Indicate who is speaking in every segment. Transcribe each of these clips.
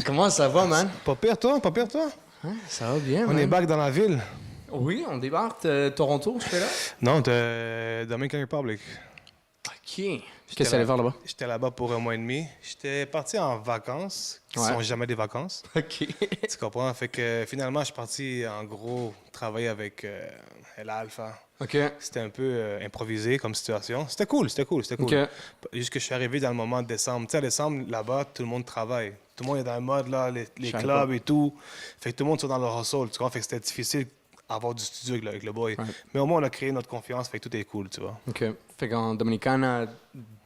Speaker 1: Comment ça va, man?
Speaker 2: Pas pire, toi? Pas pire, toi?
Speaker 1: Hein, ça va bien,
Speaker 2: On
Speaker 1: man.
Speaker 2: est back dans la ville.
Speaker 1: Oui, on débarque de Toronto, je fais là.
Speaker 2: Non, de Dominican Republic.
Speaker 1: OK. Qu'est-ce que tu allais faire là-bas?
Speaker 2: J'étais là-bas pour un mois et demi. J'étais parti en vacances, qui sont jamais des vacances.
Speaker 1: OK.
Speaker 2: Tu comprends? Fait que finalement, je suis parti en gros travailler avec El Alpha.
Speaker 1: OK.
Speaker 2: C'était un peu improvisé comme situation. C'était cool, c'était cool, c'était cool.
Speaker 1: OK.
Speaker 2: Juste que je suis arrivé dans le moment de décembre. Tu sais, à décembre, là-bas, tout le monde travaille. Tout le monde est dans le mode, là, les
Speaker 1: savais
Speaker 2: clubs
Speaker 1: pas.
Speaker 2: et tout. Fait que tout le monde est dans leur hustle, tu vois. Fait que c'était difficile d'avoir du studio avec le boy.
Speaker 1: Ouais.
Speaker 2: Mais au moins, on a créé notre confiance, fait que tout est cool, tu vois.
Speaker 1: OK. Fait qu'en Dominicana,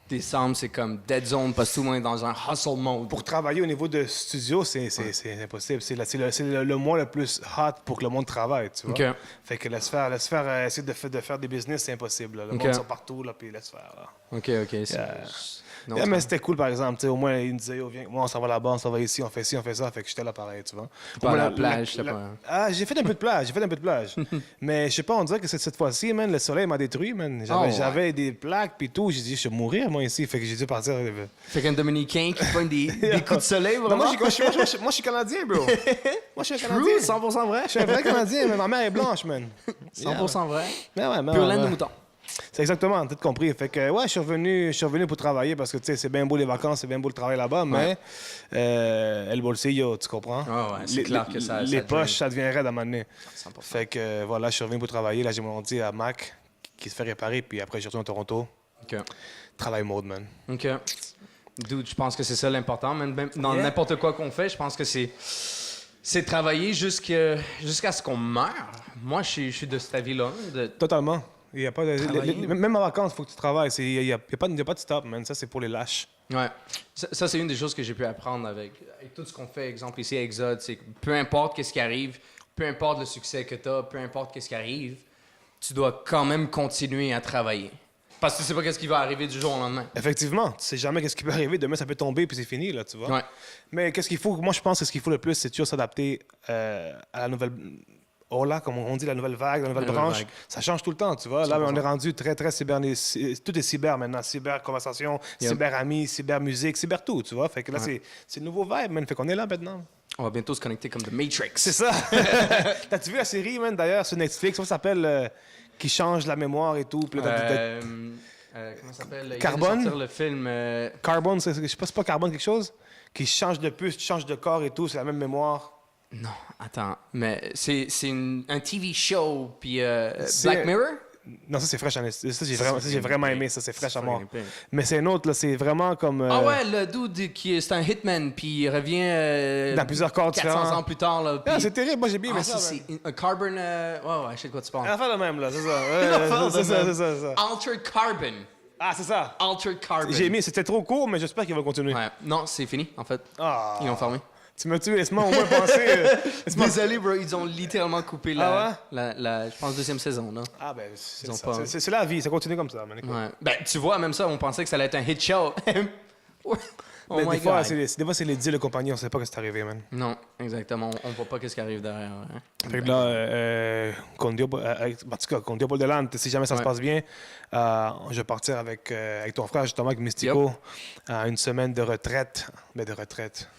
Speaker 1: décembre, c'est comme dead zone parce que tout le monde est dans un hustle mode.
Speaker 2: Pour travailler au niveau de studio, c'est impossible. C'est le mois le plus hot pour que le monde travaille, tu vois.
Speaker 1: OK.
Speaker 2: Fait que laisse faire essayer de faire des business, c'est impossible. Là. Le
Speaker 1: OK.
Speaker 2: monde sort partout, là, puis laisse faire. Là.
Speaker 1: OK, OK. Non,
Speaker 2: Yeah, mais c'était cool, par exemple. Tu sais, au moins, il me disait, oh, viens, moi, on s'en va là-bas, on s'en va ici, on fait ci, on fait ça. Fait que j'étais là pareil, tu vois.
Speaker 1: pas
Speaker 2: Au
Speaker 1: à
Speaker 2: moins,
Speaker 1: la plage, c'était pas...
Speaker 2: Ah, j'ai fait un peu de plage, mais je sais pas, on dirait que cette fois-ci, man, le soleil m'a détruit, man.
Speaker 1: Oh, ouais.
Speaker 2: J'avais des plaques puis tout. J'ai dit, je vais mourir, moi, ici. Fait que j'ai dû partir.
Speaker 1: Fait qu'un Dominicain qui pogne des coups de soleil,
Speaker 2: Non,
Speaker 1: vraiment?
Speaker 2: moi, je suis Canadien, bro. Moi, je suis un
Speaker 1: True,
Speaker 2: Canadien.
Speaker 1: 100% vrai.
Speaker 2: Je suis un vrai Canadien, mais ma mère est blanche, man.
Speaker 1: 100% vrai.
Speaker 2: Mais ouais, mais
Speaker 1: Pure
Speaker 2: ouais,
Speaker 1: laine de
Speaker 2: ouais.
Speaker 1: mouton.
Speaker 2: C'est exactement, tout compris. Fait que, ouais, je suis revenu pour travailler parce que, tu sais, c'est bien beau les vacances, c'est bien beau le travail là-bas, mais el bolsillo, tu comprends?
Speaker 1: Ah ouais, c'est clair que ça
Speaker 2: Les
Speaker 1: devient-
Speaker 2: poches, ça devient raide à un moment donné.
Speaker 1: 100%.
Speaker 2: Fait que, voilà, je suis revenu pour travailler. Là, j'ai mon ordi à Mac qui se fait réparer, puis après, je retourne à Toronto.
Speaker 1: OK.
Speaker 2: Travail mode, man.
Speaker 1: OK. Dude, je pense que c'est ça l'important. Même dans
Speaker 2: Yeah.
Speaker 1: n'importe quoi qu'on fait, je pense que c'est travailler jusqu'à ce qu'on meure. Moi, je suis de cet avis-là.
Speaker 2: Totalement. Il y a pas de,
Speaker 1: Travailler.
Speaker 2: même en vacances, il faut que tu travailles. Il n'y a pas de stop, man. Ça, c'est pour les lâches.
Speaker 1: Ouais. Ça, c'est une des choses que j'ai pu apprendre avec tout ce qu'on fait, exemple ici à Exode, c'est que peu importe qu'est-ce qui arrive, peu importe le succès que tu as, peu importe qu'est-ce qui arrive, tu dois quand même continuer à travailler. Parce que tu sais pas qu'est-ce qui va arriver du jour au lendemain.
Speaker 2: Effectivement, tu sais jamais qu'est-ce qui peut arriver. Demain, ça peut tomber, puis c'est fini, là, tu vois.
Speaker 1: Ouais.
Speaker 2: Mais qu'est-ce qu'il faut? Moi, je pense que ce qu'il faut le plus, c'est toujours s'adapter à la nouvelle... Hola, comme on dit, la nouvelle vague, la nouvelle
Speaker 1: La nouvelle
Speaker 2: branche.
Speaker 1: vague.
Speaker 2: Ça change tout le temps, tu vois. Là,
Speaker 1: 100%.
Speaker 2: on est rendu très, très tout est cyber maintenant. Cyber conversation,
Speaker 1: Yep.
Speaker 2: cyber amis, cyber musique, cyber tout, tu vois. Fait que là, c'est le nouveau vibe, man. Fait qu'on est là maintenant.
Speaker 1: On va bientôt se connecter comme The Matrix.
Speaker 2: C'est ça. T'as-tu vu la série, man, d'ailleurs, sur Netflix? Ça s'appelle Qui change la mémoire et tout. Puis là,
Speaker 1: Comment ça s'appelle?
Speaker 2: Carbone?
Speaker 1: Il vient de sortir le film...
Speaker 2: Carbone, je sais pas, c'est pas Carbone quelque chose? Qui change de puce, change de corps et tout, c'est la même mémoire.
Speaker 1: Non, attends. Mais c'est un TV show, puis
Speaker 2: C'est-
Speaker 1: Black Mirror?
Speaker 2: Non, ça c'est fraîche. Ça, j'ai vraiment aimé. Ça, c'est fraîche à mort.
Speaker 1: fucking pire.
Speaker 2: Mais c'est un autre, là. C'est vraiment comme.
Speaker 1: Ah ouais, le dude c'est un hitman, puis il revient
Speaker 2: Dans plusieurs corps
Speaker 1: 400
Speaker 2: différents.
Speaker 1: ans plus tard. Là, puis-
Speaker 2: Ah, c'est terrible. Moi, j'ai bien aimé ça.
Speaker 1: c'est
Speaker 2: man.
Speaker 1: un carbon... ouais, je sais de quoi tu parles.
Speaker 2: À faire le même, là. C'est ça.
Speaker 1: affaire
Speaker 2: C'est
Speaker 1: de
Speaker 2: ça,
Speaker 1: même.
Speaker 2: c'est ça, c'est ça.
Speaker 1: Altered Carbon.
Speaker 2: Ah, c'est ça.
Speaker 1: Altered Carbon.
Speaker 2: J'ai aimé. C'était trop court, mais j'espère qu'il va continuer.
Speaker 1: Ouais. Non, c'est fini, en fait.
Speaker 2: Ah.
Speaker 1: Ils l'ont fermé.
Speaker 2: Tu m'as tué. Laisse-moi au moins penser. laisse-moi-
Speaker 1: Désolé, bro, ils ont littéralement coupé
Speaker 2: Ah
Speaker 1: la je pense, deuxième saison, là.
Speaker 2: Ah, ben,
Speaker 1: Ils ont pas-
Speaker 2: c'est la vie. Ça continue comme ça, man. Écoute.
Speaker 1: Ouais. Ben, tu vois, même ça, on pensait que ça allait être un hit show. Oh
Speaker 2: Mais
Speaker 1: my
Speaker 2: des fois,
Speaker 1: God.
Speaker 2: des fois, c'est les deals de compagnie. On sait pas ce qui est arrivé, man.
Speaker 1: Non, exactement. On voit pas qu'est-ce qui arrive derrière. Hein.
Speaker 2: Fait que là, con Dieu, en tout cas, con Dieu por delante, si jamais ça se
Speaker 1: Ouais.
Speaker 2: passe bien, je vais partir avec ton frère, justement, avec Mystico, à une semaine de retraite. Ben, de retraite.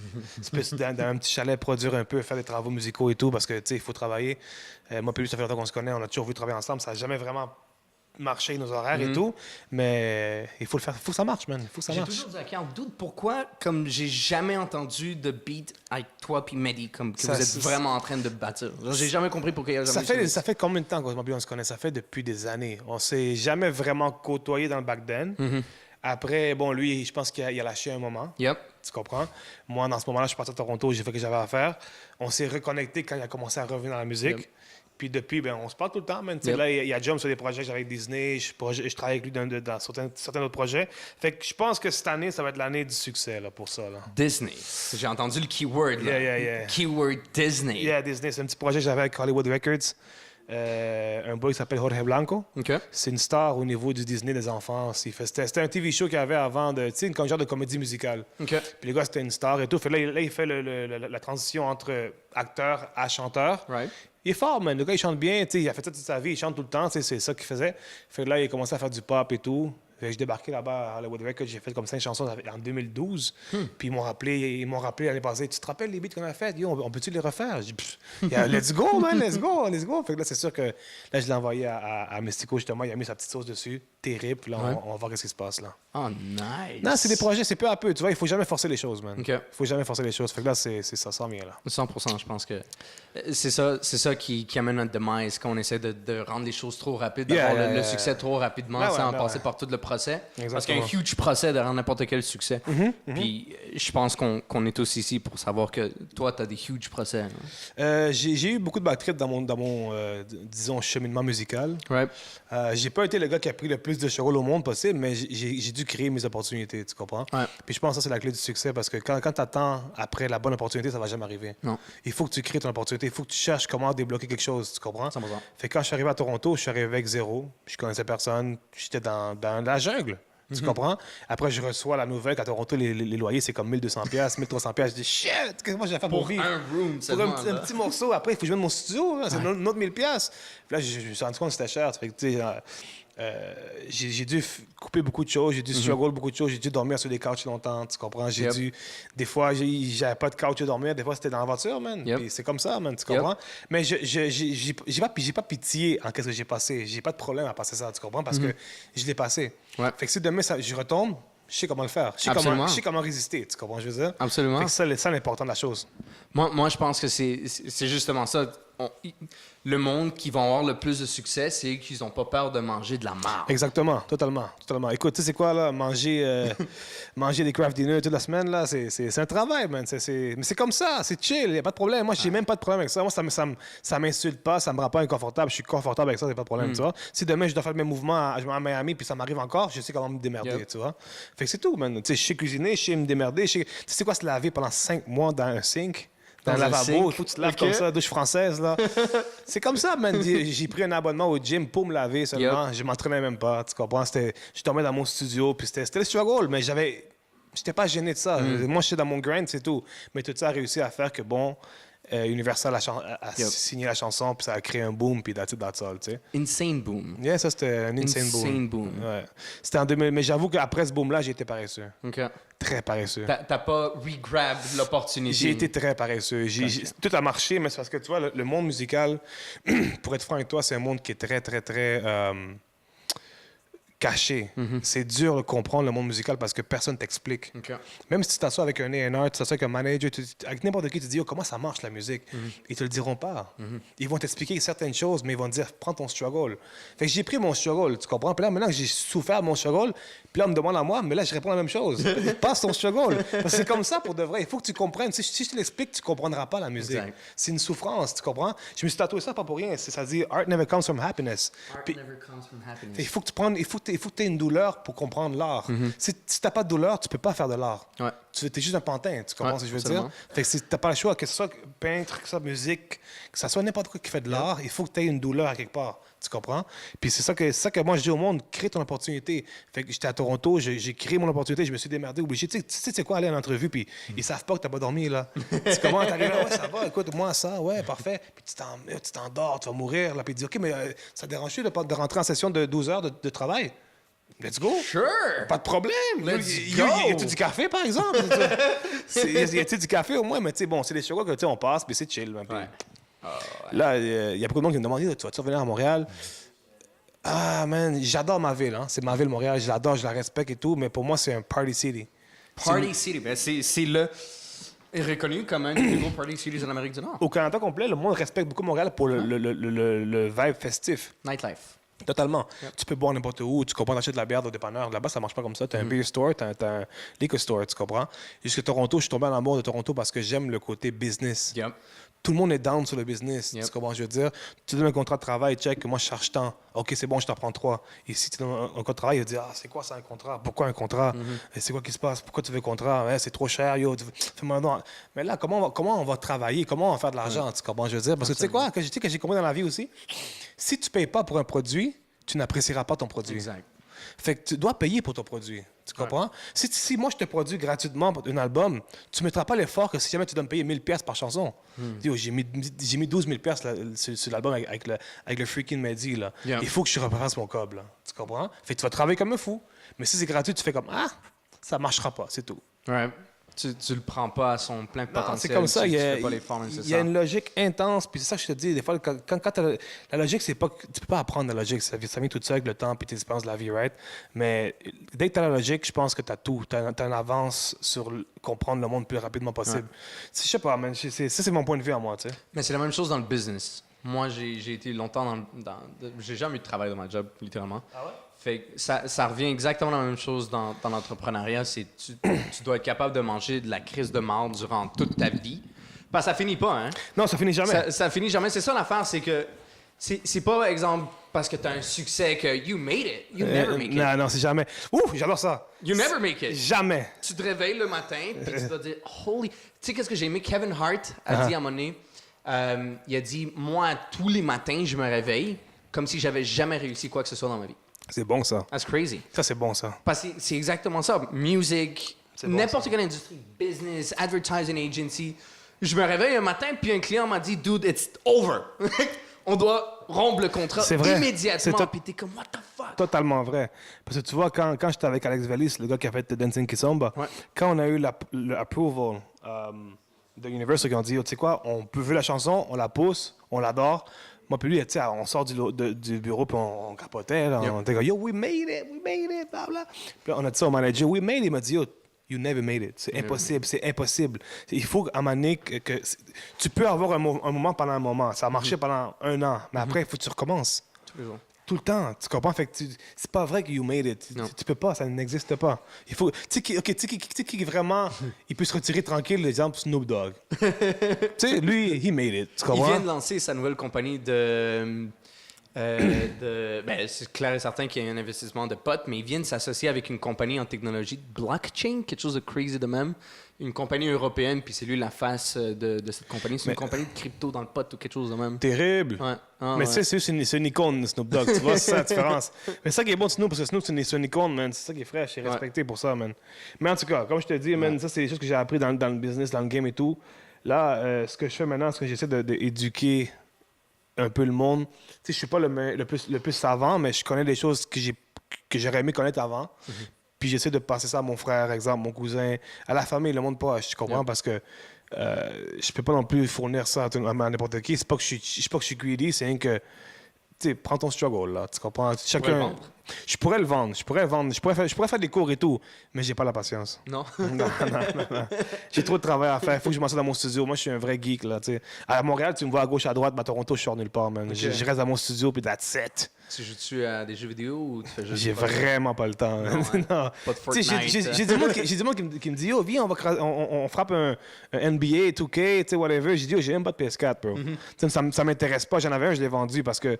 Speaker 2: C'est plus dans un petit chalet, produire un peu, faire des travaux musicaux et tout, parce que, tu sais, il faut travailler. Moi, puis lui, ça fait longtemps qu'on se connaît, on a toujours voulu travailler ensemble, ça n'a jamais vraiment marché, nos horaires et tout, mais il faut le faire, il faut que ça marche, man, il faut que ça
Speaker 1: J'ai
Speaker 2: marche.
Speaker 1: toujours dit, en doute pourquoi, comme j'ai jamais entendu de beat avec toi puis Mehdi, comme que
Speaker 2: Ça,
Speaker 1: vous êtes
Speaker 2: c'est-
Speaker 1: vraiment en train de bâtir. Genre, j'ai jamais compris pourquoi il y a jamais
Speaker 2: Ça fait combien de temps qu'on on se connaît? Ça fait depuis des années. On s'est jamais vraiment côtoyé dans le back then. Après, bon, lui, je pense qu'il a lâché un moment.
Speaker 1: Yep.
Speaker 2: Tu comprends? Moi, dans ce moment-là, je suis parti à Toronto, j'ai fait ce que j'avais à faire. On s'est reconnecté quand il a commencé à revenir dans la musique.
Speaker 1: Yep.
Speaker 2: Puis depuis, ben, on se parle tout le temps, man. Tu sais,
Speaker 1: Yep.
Speaker 2: là, il y a Jump sur des projets que j'avais avec Disney, je travaille avec lui dans certains autres projets. Fait que je pense que cette année, ça va être l'année du succès là, pour ça. Là.
Speaker 1: Disney. J'ai entendu le keyword, là.
Speaker 2: Yeah.
Speaker 1: Keyword Disney.
Speaker 2: Yeah, Disney, c'est un petit projet que j'avais avec Hollywood Records. Un boy qui s'appelle Jorge Blanco.
Speaker 1: OK.
Speaker 2: C'est une star au niveau du Disney des enfants. C'était un TV show qu'il y avait avant, tu sais, une genre de comédie musicale.
Speaker 1: OK.
Speaker 2: Puis le gars, c'était une star et tout. Fait là, il fait la transition entre acteur à chanteur.
Speaker 1: Right.
Speaker 2: Il est fort, man. Le gars, il chante bien. Tu sais, il a fait ça toute sa vie. Il chante tout le temps. Tu sais, c'est ça qu'il faisait. Fait que là, il a commencé à faire du pop et tout. Fait que je débarquais là-bas à Hollywood Records, j'ai fait comme 5 chansons en 2012. Puis ils m'ont rappelé l'année passée, tu te rappelles les beats qu'on a fait? Yo, on peut-tu les refaire? J'ai dit, let's go, man, let's go, let's go. Fait que là, c'est sûr que là, je l'ai envoyé à Mystico, justement, il a mis sa petite sauce dessus, terrible. Puis là, on va voir ce qui se passe là.
Speaker 1: Oh, nice.
Speaker 2: Non, c'est des projets, c'est peu à peu, tu vois, il faut jamais forcer les choses, man.
Speaker 1: OK.
Speaker 2: Il faut jamais forcer les choses. Fait que là, ça s'en vient là.
Speaker 1: 100%, je pense que c'est ça qui amène notre demise, quand on essaie de rendre les choses trop rapides, d'avoir le succès trop rapidement, sans passer par tout le procès.
Speaker 2: Exactement.
Speaker 1: Parce qu'il y a un huge procès derrière n'importe quel succès. Puis je pense qu'on est tous ici pour savoir que toi, tu as des huge procès.
Speaker 2: J'ai eu beaucoup de bad trips dans mon disons, cheminement musical.
Speaker 1: Right.
Speaker 2: J'ai pas été le gars qui a pris le plus de showroll au monde possible, mais j'ai dû créer mes opportunités, tu comprends?
Speaker 1: Ouais.
Speaker 2: Puis je pense que ça, c'est la clé du succès, parce que quand tu attends après la bonne opportunité, ça va jamais arriver.
Speaker 1: Non.
Speaker 2: Il faut que tu crées ton opportunité, il faut que tu cherches comment débloquer quelque chose, tu comprends?
Speaker 1: 100%.
Speaker 2: Fait que quand je suis arrivé à Toronto, je suis arrivé avec zéro, je connaissais personne, j'étais dans la jungle. Tu comprends? Après, je reçois la nouvelle qu'à Toronto, les loyers, c'est comme 1200$, 1300$. Je dis, shit, qu'est-ce que moi j'ai à faire pour vivre?
Speaker 1: un room,
Speaker 2: Pour un petit morceau. Après, il faut que je mette mon studio. Hein, c'est une autre 1000$. Puis là, je me suis rendu compte que c'était cher. Fait que, tu sais, j'ai dû couper beaucoup de choses, j'ai dû struggle beaucoup de choses, j'ai dû dormir sur des couches longtemps, tu comprends? J'ai dû... Des fois, j'avais pas de couch à dormir, des fois, c'était dans la voiture, man. Puis c'est comme ça, man, tu comprends? Mais j'ai pas pitié en qu'est-ce que j'ai passé. J'ai pas de problème à passer ça, tu comprends? Parce que je l'ai passé.
Speaker 1: Ouais.
Speaker 2: Fait que si demain, je retombe, je sais comment le faire. Je sais comment résister, tu comprends, je veux dire?
Speaker 1: Absolument.
Speaker 2: Fait que ça, c'est l'important de la chose.
Speaker 1: Moi, je pense que c'est justement ça. Le monde qui va avoir le plus de succès, c'est qu'ils n'ont pas peur de manger de la marde.
Speaker 2: Exactement, totalement. Écoute, tu sais c'est quoi, là, manger des craft dinners toute la semaine, là, c'est un travail, man. Mais c'est comme ça, c'est chill, il n'y a pas de problème. Moi, j'ai même pas de problème avec ça. Moi, ça m'insulte pas, ça me rend pas inconfortable. Je suis confortable avec ça, c'est pas de problème, tu vois. Si demain, je dois faire le même mouvement à Miami, puis ça m'arrive encore, je sais comment me démerder, tu vois. Fait que c'est tout, man. Tu sais, je sais cuisiner, je sais me démerder. Tu sais quoi, se laver pendant 5 mois dans un sink? Dans le lavabo, il faut que tu te laves comme ça, douche française, là. C'est comme ça, man. J'ai pris un abonnement au gym pour me laver seulement. Je m'entraînais même pas, tu comprends? Je dormais dans mon studio, puis c'était le struggle, mais j'étais pas gêné de ça. Moi, j'étais dans mon grind, c'est tout. Mais tout ça a réussi à faire que, bon, Universal a signé la chanson, puis ça a créé un boom, puis that's all, tu sais.
Speaker 1: Insane boom.
Speaker 2: Yeah, ça, c'était un insane boom. Ouais. C'était en 2000, mais j'avoue qu'après ce boom-là, j'ai été paresseux.
Speaker 1: OK.
Speaker 2: Très paresseux.
Speaker 1: T'as pas re-grab l'opportunité.
Speaker 2: J'ai été très paresseux. Tout a marché, mais c'est parce que, tu vois, le monde musical, pour être franc avec toi, c'est un monde qui est très, très, très caché. C'est dur de comprendre le monde musical parce que personne t'explique.
Speaker 1: OK.
Speaker 2: Même si tu t'assois avec un A&R, tu t'assois avec un manager, avec n'importe qui, tu te dis, oh, comment ça marche la musique? Ils te le diront pas. Ils vont t'expliquer certaines choses, mais ils vont te dire, prends ton struggle. Fait que j'ai pris mon struggle, tu comprends? Puis là, maintenant que j'ai souffert mon struggle, puis là, on me demande à moi, mais là, je réponds la même chose. Passe ton struggle. Parce que c'est comme ça pour de vrai. Il faut que tu comprennes. Si je te l'explique, tu comprendras pas la musique. Exact. C'est une souffrance, tu comprends? Je me suis tatoué ça pas pour rien. Ça dit, art never comes from happiness.
Speaker 1: Never comes from happiness.
Speaker 2: Il faut que tu aies une douleur pour comprendre l'art. Si tu n'as pas de douleur, tu peux pas faire de l'art.
Speaker 1: Ouais.
Speaker 2: Tu es juste un pantin, tu comprends ce que je veux dire? Fait que tu n'as pas le choix, que ce soit peintre, que ce soit musique, que ce soit n'importe quoi qui fait de l'art, il faut que tu aies une douleur à quelque part. Tu comprends? Puis c'est ça que moi je dis au monde, crée ton opportunité. Fait que j'étais à Toronto, j'ai créé mon opportunité, je me suis démerdé, obligé. Tu sais c'est quoi aller en entrevue, puis ils savent pas que t'as pas dormi, là. Tu comment t'arrives là, ouais, ça va, écoute, moi ça, ouais, parfait. Puis tu t'endors, tu vas mourir, là, puis tu dis, OK, mais ça dérange-tu de rentrer en session de 12 heures de travail? Let's go!
Speaker 1: Sure!
Speaker 2: Pas de problème!
Speaker 1: Let's go!
Speaker 2: Y a-tu du café, par exemple? Y a-tu du café au moins? Mais tu sais, bon, c'est des choses que on passe, puis c'est chill. Ouais. Là, il y a beaucoup de monde qui me demande, tu vas-tu revenir à Montréal? Ah, man, j'adore ma ville. Hein. C'est ma ville, Montréal. Je l'adore, je la respecte et tout, mais pour moi, c'est un party city.
Speaker 1: Party city, ben c'est le... est reconnu comme un des plus gros party cities en Amérique du Nord.
Speaker 2: Au Canada complet, le monde respecte beaucoup Montréal pour le vibe festif.
Speaker 1: Nightlife.
Speaker 2: Totalement. Yep. Tu peux boire n'importe où, tu comprends, t'achètes de la bière au dépanneur. Là-bas, ça marche pas comme ça. T'as un beer store, t'as un liquor store, tu comprends? Jusqu'à Toronto, je suis tombé en amour de Toronto parce que j'aime le côté business.
Speaker 1: Yep.
Speaker 2: Tout le monde est down sur le business. Tu comprends, je veux dire? Tu donnes un contrat de travail, check, moi, je charge tant. OK, c'est bon, je t'en prends 3. Et si tu donnes un contrat de travail, il va dire, c'est quoi ça, un contrat? Pourquoi un contrat? C'est quoi qui se passe? Pourquoi tu veux un contrat? C'est trop cher, yo. Fais-moi non. Mais là, comment on va travailler? Comment on va faire de l'argent? Tu comprends, je veux dire? Parce que tu sais quoi, que j'ai compris dans la vie aussi, si tu payes pas pour un produit, tu n'apprécieras pas ton produit.
Speaker 1: Exact.
Speaker 2: Fait que tu dois payer pour ton produit. Tu comprends? Si moi, je te produis gratuitement un album, tu ne mettras pas l'effort que si jamais tu dois me payer 1000$ par chanson. Yo, j'ai mis 12 000$ sur l'album avec le freaking Mehdi. Là.
Speaker 1: Yeah.
Speaker 2: Il faut que je reprenne mon cob. Là. Tu comprends? Fait que tu vas travailler comme un fou. Mais si c'est gratuit, tu fais comme ça ne marchera pas, c'est tout.
Speaker 1: Ouais. Tu le prends pas à son plein potentiel.
Speaker 2: C'est comme ça.
Speaker 1: Tu
Speaker 2: Il
Speaker 1: fais pas l'effort
Speaker 2: y a
Speaker 1: nécessaire.
Speaker 2: une logique intense. Puis c'est ça que je te dis. Des fois, quand la logique, c'est pas. Tu peux pas apprendre la logique. Ça vient tout seul avec le temps et tes expériences de la vie, right? Mais dès que tu as la logique, je pense que tu as tout. Tu as une avance sur comprendre le monde le plus rapidement possible. Je sais pas, man. Ça, c'est mon point de vue à moi, tu sais.
Speaker 1: Mais c'est la même chose dans le business. Moi, j'ai été longtemps j'ai jamais eu de travail dans ma job, littéralement.
Speaker 2: Ah ouais?
Speaker 1: Fait que ça revient exactement la même chose dans l'entrepreneuriat. C'est tu dois être capable de manger de la crise de marde durant toute ta vie. Parce que ça finit pas, hein?
Speaker 2: Non, ça finit jamais.
Speaker 1: Ça finit jamais. C'est ça l'affaire, c'est que c'est pas, par exemple, parce que tu as un succès que you made it. You never make it.
Speaker 2: Non, c'est jamais. Ouh, j'adore ça.
Speaker 1: You never make it.
Speaker 2: Jamais.
Speaker 1: Tu te réveilles le matin, puis tu dois dire, holy. Tu sais, qu'est-ce que j'ai aimé? Kevin Hart a dit à un moment donné, il a dit, moi, tous les matins, je me réveille comme si j'avais jamais réussi quoi que ce soit dans ma vie.
Speaker 2: C'est bon, ça.
Speaker 1: That's crazy.
Speaker 2: Ça, c'est bon, ça.
Speaker 1: Parce que c'est exactement ça. Music,
Speaker 2: C'est bon,
Speaker 1: n'importe quelle industrie, business, advertising agency. Je me réveille un matin, puis un client m'a dit, dude, it's over. On doit rompre le contrat
Speaker 2: C'est vrai.
Speaker 1: immédiatement. Puis t'es comme, what the fuck?
Speaker 2: Totalement vrai. Parce que tu vois, quand j'étais avec Alex Vellis, le gars qui a fait Dancing Kizomba, quand on a eu l'approval de Universal, ils ont dit, tu sais quoi, on peut voir la chanson, on la pousse, on l'adore. Moi, puis lui, tu sais, on sort du bureau, puis on capotait. Là, on était comme, yo, we made it, bla bla. Puis là, on a dit ça au manager, we made it. Il m'a dit, yo, you never made it. C'est impossible. Il faut, à un moment donné, que tu peux avoir un moment pendant un moment. Ça a marché pendant un an, mais après, il faut que tu recommences.
Speaker 1: Tous les jours.
Speaker 2: Tout le temps, tu comprends? Fait que c'est pas vrai que you made it. Tu peux pas, ça n'existe pas. Il faut. Tu sais qui vraiment, il peut se retirer tranquille, l'exemple Snoop Dogg. Tu sais, lui, he made it. Tu
Speaker 1: Il
Speaker 2: comprends?
Speaker 1: vient de lancer sa nouvelle compagnie ben, c'est clair et certain qu'il y a un investissement de potes, mais il vient de s'associer avec une compagnie en technologie de blockchain, quelque chose de crazy de même. Une compagnie européenne, puis c'est lui la face de cette compagnie. C'est une compagnie de crypto dans le pot ou quelque chose de même.
Speaker 2: Terrible.
Speaker 1: Ouais.
Speaker 2: Mais tu sais, c'est une icône, Snoop Dogg. Tu vois, c'est ça la différence. Mais c'est ça qui est bon de Snoop, parce que Snoop, c'est une icône, man. C'est ça qui est fraîche. Je suis respecté pour ça, man. Mais en tout cas, comme je te dis, man, ça, c'est des choses que j'ai appris dans le business, dans le game et tout. Là, ce que je fais maintenant, c'est que j'essaie d'éduquer un peu le monde. Tu sais, je suis pas le plus savant, mais je connais des choses que j'aurais aimé connaître avant. Puis j'essaie de passer ça à mon frère, exemple, mon cousin, à la famille, le monde proche, tu comprends? Parce que je peux pas non plus fournir ça à n'importe qui. C'est pas que je suis greedy, c'est rien que, tu sais, prends ton struggle, là, tu comprends? Chacun... Je pourrais le vendre, je pourrais faire des cours et tout, mais j'ai pas la patience.
Speaker 1: Non?
Speaker 2: Non. J'ai trop de travail à faire. Il faut que je m'assoie dans mon studio. Moi, je suis un vrai geek, là, tu sais. À Montréal, tu me vois à gauche, à droite, mais à Toronto, je sors nulle part, man.
Speaker 1: Okay.
Speaker 2: Je reste dans mon studio, puis that's it.
Speaker 1: Tu joues-tu à des jeux vidéo ou tu fais juste...
Speaker 2: J'ai vraiment pas le temps.
Speaker 1: Non, hein?
Speaker 2: Non.
Speaker 1: Pas de Fortnite.
Speaker 2: J'ai du monde qui me dit, yo, viens, on frappe un NBA, 2K, tu sais, whatever. J'ai dit, yo, j'ai même pas de PS4, bro. Ça m'intéresse pas. J'en avais un, je l'ai vendu parce que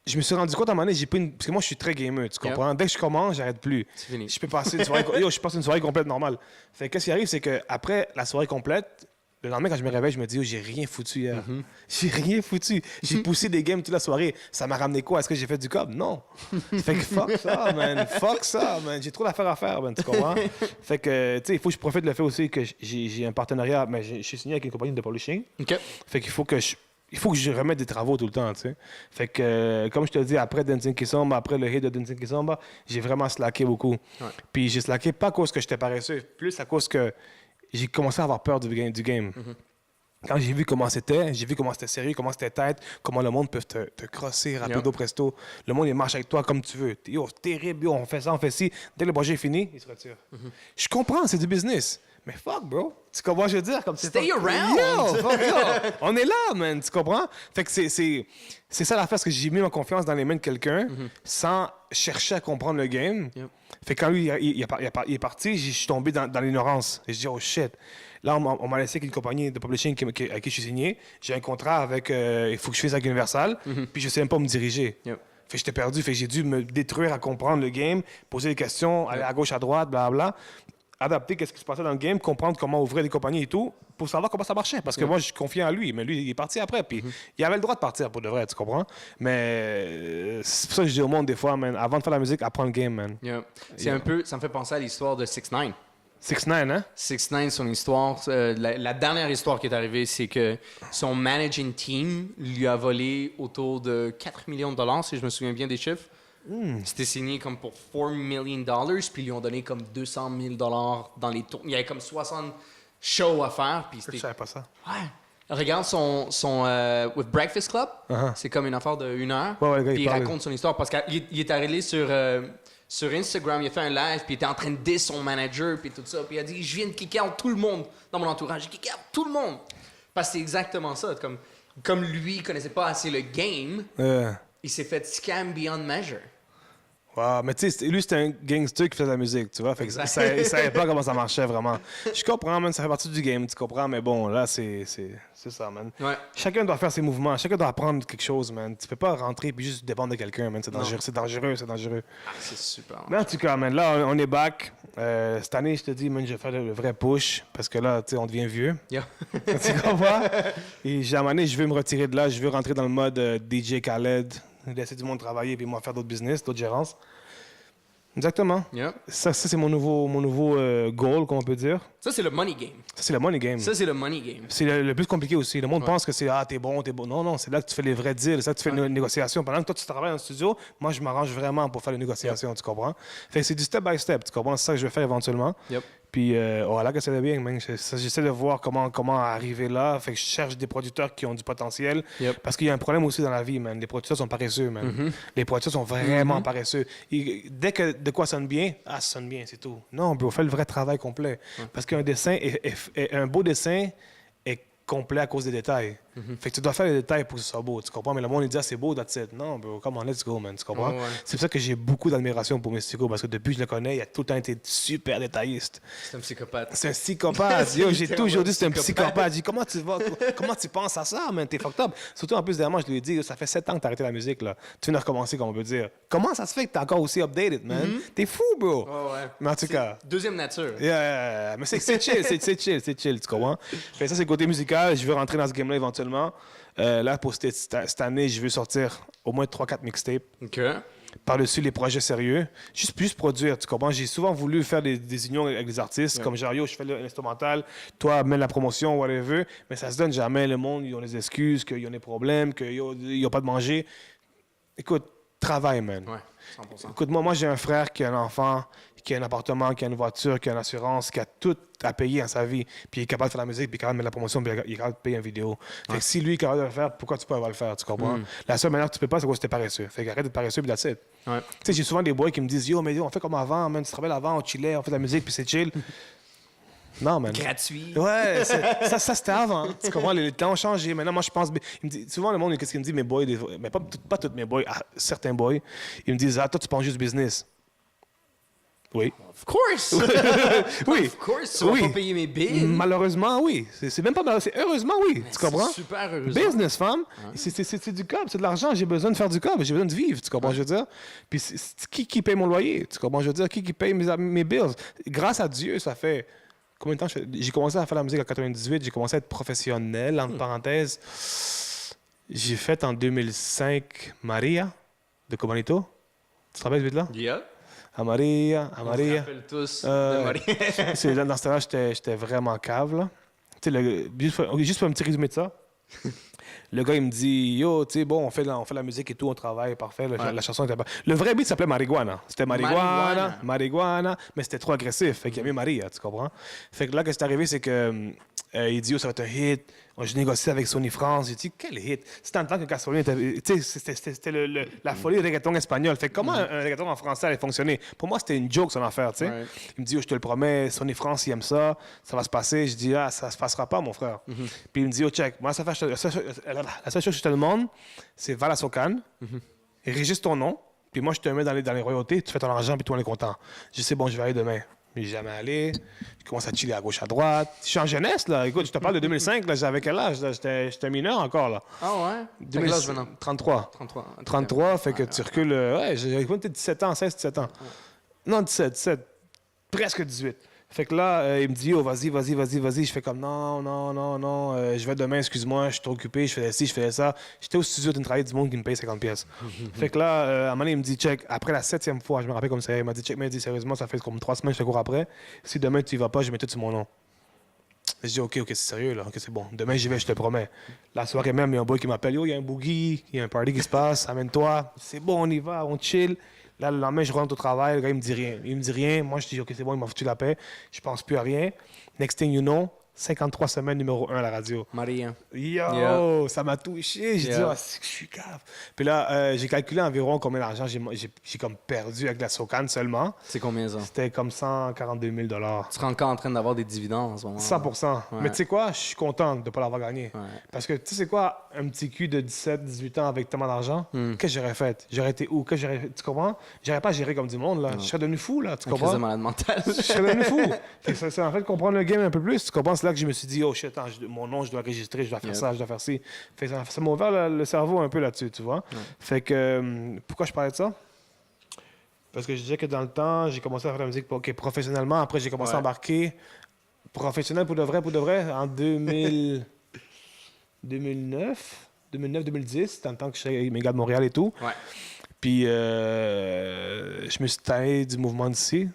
Speaker 2: je me suis rendu compte à un moment donné, parce que moi, je suis très gamer, tu comprends? Dès que je commence, j'arrête plus.
Speaker 1: C'est fini.
Speaker 2: Je peux passer une soirée... je passe une soirée complète normale. Fait que, qu'est-ce qui arrive, c'est qu'après la soirée complète, le lendemain, quand je me réveille, je me dis, yo, j'ai rien foutu hier. J'ai rien foutu. J'ai poussé des games toute la soirée. Ça m'a ramené quoi? Est-ce que j'ai fait du cob? Non. Fait que fuck ça, man. Fuck ça, man. J'ai trop d'affaires à faire, man. Tu comprends? Fait que, tu sais, il faut que je profite de le fait aussi que j'ai un partenariat. Mais je suis signé avec une compagnie de publishing.
Speaker 1: OK.
Speaker 2: Fait qu'il faut que je remette des travaux tout le temps, tu sais. Fait que, comme je te dis, après Dancing Kizomba, après le hit de Dancing Kizomba, j'ai vraiment slacké beaucoup. Ouais. Puis j'ai slacké pas à cause que j'étais paresseux, plus à cause que j'ai commencé à avoir peur du game. Quand j'ai vu comment c'était sérieux, comment c'était tête, comment le monde peut te crosser rapido presto. Le monde, il marche avec toi comme tu veux. Yo, terrible, yo, on fait ça, on fait ci. Dès que le projet est fini, il se retire. Je comprends, c'est du business. Mais fuck, bro. Tu comprends ce que je veux dire? Comme
Speaker 1: Stay around!
Speaker 2: Yo, fuck, yo. On est là, man. Tu comprends? Fait que c'est ça l'affaire, parce que j'ai mis ma confiance dans les mains de quelqu'un sans chercher à comprendre le game. Fait que quand lui, il est parti, je suis tombé dans l'ignorance. Et je dis, oh shit. Là, on m'a laissé avec une compagnie de publishing à qui je suis signé. J'ai un contrat avec... il faut que je fasse avec Universal. Puis je sais même pas me diriger. Fait que j'étais perdu. Fait que j'ai dû me détruire à comprendre le game, poser des questions, aller à gauche, à droite, blablabla. adapter qu'est-ce qui se passait dans le game, comprendre comment ouvrir des compagnies et tout, pour savoir comment ça marchait. Parce que moi, je confiais en lui, mais lui, il est parti après. Puis il avait le droit de partir pour de vrai, tu comprends? Mais c'est pour ça que je dis au monde des fois, man, avant de faire la musique, apprends le game, man.
Speaker 1: Yeah. C'est un peu, ça me fait penser à l'histoire de 6ix9ine.
Speaker 2: 6ix9ine, hein?
Speaker 1: 6ix9ine, son histoire, la dernière histoire qui est arrivée, c'est que son managing team lui a volé autour de 4 millions de dollars, si je me souviens bien des chiffres. C'était signé comme pour 4 million dollars, puis ils lui ont donné comme 200 000 dollars dans les tours. Il y avait comme 60 shows à faire, puis
Speaker 2: Je savais pas ça.
Speaker 1: Ouais. Regarde son with Breakfast Club, c'est comme une affaire de 1 heure.
Speaker 2: Ouais, le gars,
Speaker 1: puis il
Speaker 2: parle.
Speaker 1: raconte son histoire parce qu'il est arrivé sur Instagram, il a fait un live, puis il était en train de diss son manager, puis tout ça. Puis il a dit, je viens de kicker out tout le monde dans mon entourage. J'ai kické out tout le monde. Parce que c'est exactement ça. Comme lui, il connaissait pas assez le game, il s'est fait scam beyond measure.
Speaker 2: Wow, mais tu sais, lui, c'était un gangster qui faisait de la musique, tu vois. Fait que
Speaker 1: Exact.
Speaker 2: il savait pas comment ça marchait vraiment. Je comprends, man, ça fait partie du game, tu comprends, mais bon, là, c'est ça, man.
Speaker 1: Ouais.
Speaker 2: Chacun doit faire ses mouvements, chacun doit apprendre quelque chose, man. Tu peux pas rentrer puis juste dépendre de quelqu'un, man. C'est dangereux, c'est dangereux.
Speaker 1: Ah, c'est super.
Speaker 2: Mais en tout cas, man, là, on est back. Cette année, je te dis, man, je vais faire le vrai push parce que là, tu sais, on devient vieux.
Speaker 1: Yeah.
Speaker 2: Tu comprends? Et à un moment donné, je veux me retirer de là, je veux rentrer dans le mode DJ Khaled, laisser du monde travailler puis moi faire d'autres business, d'autres gérances. Exactement.
Speaker 1: Yeah.
Speaker 2: Ça c'est mon nouveau goal, qu'on peut dire.
Speaker 1: Ça, c'est le money game.
Speaker 2: Ça, c'est le money game.
Speaker 1: Ça, c'est le money game.
Speaker 2: C'est le plus compliqué aussi. Le monde pense que c'est « Ah, t'es bon, t'es bon ». Non, non, c'est là que tu fais les vrais deals, c'est là que tu fais les négociations. Pendant que toi, tu travailles dans le studio, moi, je m'arrange vraiment pour faire les négociations, tu comprends? Fait que c'est du step by step, tu comprends? C'est ça que je vais faire éventuellement.
Speaker 1: Yep.
Speaker 2: Puis voilà que c'est bien, man. J'essaie de voir comment arriver là. Fait que je cherche des producteurs qui ont du potentiel.
Speaker 1: Yep.
Speaker 2: Parce qu'il y a un problème aussi dans la vie, man. Les producteurs sont paresseux, man. Les producteurs sont vraiment paresseux. Dès que de quoi sonne bien, ça sonne bien, c'est tout. Non, bro, fais le vrai travail complet. Parce qu'un dessin, un beau dessin est complet à cause des détails. Fait que tu dois faire les détails pour que ce soit beau, tu comprends? Mais le monde, il dit, ah, c'est beau, that's it. Non, bro, come on, let's go, man, tu comprends?
Speaker 1: Ouais.
Speaker 2: C'est pour ça que j'ai beaucoup d'admiration pour Mystico, parce que depuis que je le connais, il a tout le temps été super détailliste.
Speaker 1: C'est un psychopathe.
Speaker 2: C'est un psychopathe. Yo, j'ai
Speaker 1: littéralement
Speaker 2: toujours dit c'est un
Speaker 1: psychopathe.
Speaker 2: psychopathe. J'ai dit, comment tu penses à ça, man? T'es fucked up. Surtout, en plus, dernièrement, je lui ai dit, ça fait 7 ans que t'as arrêté la musique, là. Tu viens de recommencer, comme on peut dire. Comment ça se fait que t'es encore aussi updated, man? T'es fou, bro.
Speaker 1: Oh, ouais.
Speaker 2: Mais en tout cas.
Speaker 1: Deuxième nature.
Speaker 2: Yeah, mais c'est chill, c'est chill, tu comprends? Fait que ça, c'est le côté musical. Je veux rentrer dans ce game-là éventuellement. Là, pour cette année, je veux sortir au moins 3-4 mixtapes.
Speaker 1: OK.
Speaker 2: Par-dessus les projets sérieux. Juste produire, tu comprends? J'ai souvent voulu faire des unions avec des artistes, comme genre, yo, je fais l'instrumental, toi, mets la promotion, whatever, mais ça se donne jamais. Le monde, ils ont des excuses, qu'ils ont des problèmes, qu'ils n'ont pas de manger. Écoute, travaille, man.
Speaker 1: Ouais, 100%.
Speaker 2: Écoute, moi, j'ai un frère qui a un enfant, qui a un appartement, qui a une voiture, qui a une assurance, qui a tout à payer dans sa vie, puis il est capable de faire la musique, puis il est capable de mettre la promotion, puis il est capable de payer une vidéo. Fait que si lui est capable de le faire, pourquoi tu peux pas le faire, tu comprends? La seule manière que tu peux pas, c'est que tu es paresseux. Fait qu'arrête d'être paresseux, puis that's it.
Speaker 1: Ouais.
Speaker 2: Tu sais, j'ai souvent des boys qui me disent, yo, mais yo, on fait comme avant, man, tu travailles avant, on chillait, on fait de la musique, puis c'est chill. Non, man.
Speaker 1: Gratuit.
Speaker 2: Ouais, ça c'était avant. Tu comprends? Les temps ont changé. Maintenant, moi, je pense. Il me dit, souvent, le monde, qu'est-ce qu'il me dit, mes boys, mais pas tous mes boys, certains boys, ils me disent, ah, toi, tu penses juste business. Oui.
Speaker 1: Of course!
Speaker 2: Oui.
Speaker 1: Of course, tu vas
Speaker 2: Oui.
Speaker 1: pas payer mes billes.
Speaker 2: Malheureusement, oui. C'est même pas malheureusement, c'est heureusement, oui. Tu comprends?
Speaker 1: C'est super heureusement.
Speaker 2: Business, femme. C'est du cob, c'est de l'argent. J'ai besoin de faire du cob, j'ai besoin de vivre. Tu comprends, je veux dire? Puis qui paye mon loyer? Tu comprends, je veux dire? Qui paye mes bills? Grâce à Dieu, ça fait. Combien de temps j'ai commencé à faire la musique en 98, j'ai commencé à être professionnel, entre parenthèses. J'ai fait en 2005 Maria de Cobanito. Tu te rappelles vite là?
Speaker 1: Yeah.
Speaker 2: À Maria.
Speaker 1: On se rappelle tous de Marie.
Speaker 2: Dans ce temps-là, j'étais vraiment cave, là. Tu sais, juste pour un petit résumé de ça. Le gars, il me dit, yo, tu sais, bon, on fait la musique et tout, on travaille, parfait. La chanson était pas. Le vrai beat s'appelait Marijuana. C'était Marijuana, mais c'était trop agressif. Fait qu'il y avait Maria, tu comprends? Fait que là, qu'est-ce qui est arrivé, c'est que il dit, oh, ça va être un hit. Je négocie avec Sony France. J'ai dit, quel hit? C'était en temps que Gasolina était. Tu sais, c'était la folie du reggaeton espagnol. Fait que comment un reggaeton en français allait fonctionner? Pour moi, c'était une joke, son affaire, tu sais.
Speaker 1: Ouais.
Speaker 2: Il me dit, oh, je te le promets, Sony France, il aime ça, ça va se passer. Je dis, ah, ça se passera pas, mon frère. Puis il me dit, oh, check, moi, la seule chose que je te demande, c'est va à la Socane, et régis ton nom, puis moi, je te mets dans les royautés, tu fais ton argent, puis tout le monde est content. Je sais, bon, je vais aller demain. Mais j'ai jamais allé. Je commence à chiller à gauche, à droite. Je suis en jeunesse, là. Écoute, je te parle de 2005, là. J'avais quel âge? J'étais mineur encore, là.
Speaker 1: Ah ouais? T'as quel âge maintenant?
Speaker 2: 33.
Speaker 1: 33.
Speaker 2: 33, fait que tu recules. Ouais, j'ai peut-être 17 ans, 16, 17 ans. Non, 17, presque 18. Fait que là, il me dit, oh, vas-y. Je fais comme, non, je vais demain, excuse-moi, je suis trop occupé, je faisais ci, je faisais ça. J'étais au studio d'une travailler du monde qui me paye 50 pièces. Fait que là, à un moment donné, il me dit, check, après la 7e fois, je me rappelle comme ça, il m'a dit, check, mais il dit, sérieusement, ça fait comme 3 semaines que je te cours après. Si demain tu y vas pas, je mets tout sur mon nom. Je dis, OK, c'est sérieux, là. OK, c'est bon. Demain, j'y vais, je te promets. La soirée même, il y a un boy qui m'appelle. Yo, il y a un boogie, il y a un party qui se passe, amène-toi. C'est bon, on y va, on chill. Là, le lendemain, je rentre au travail, le gars, il me dit rien. Il me dit rien. Moi, je dis, OK, c'est bon, il m'a foutu la paix. Je pense plus à rien. Next thing you know, 53 semaines numéro 1 à la radio.
Speaker 1: Maria.
Speaker 2: Yo, ça m'a touché. J'ai dit, c'est que je suis grave. Puis là, j'ai calculé environ combien d'argent j'ai comme perdu avec la SOCAN seulement.
Speaker 1: C'est combien ça?
Speaker 2: C'était comme 142 000 $.
Speaker 1: Tu seras encore en train d'avoir des dividendes en ce moment.
Speaker 2: 100%. Ouais. Mais tu sais quoi, je suis content de ne pas l'avoir gagné.
Speaker 1: Ouais.
Speaker 2: Parce que tu sais quoi, un petit cul de 17, 18 ans avec tellement d'argent, qu'est-ce que j'aurais fait? J'aurais été où? Tu comprends? J'aurais pas géré comme du monde, là. Je serais devenu fou, là. Tu comprends?
Speaker 1: Un malade mental.
Speaker 2: Je serais devenu fou. C'est en fait comprendre le game un peu plus. Tu comprends? C'est là que je me suis dit, oh shit, attends, mon nom, je dois enregistrer, je dois faire ça, je dois faire ci. Ça m'a ouvert le cerveau un peu là-dessus, tu vois? Fait que, pourquoi je parlais de ça? Parce que je disais que dans le temps, j'ai commencé à faire de la musique professionnellement. Après, j'ai commencé à embarquer professionnel pour de vrai, en 2009-2010, dans le temps que je suis avec mes gars de Montréal et tout.
Speaker 1: Ouais.
Speaker 2: Puis, je me suis taillé du mouvement d'ici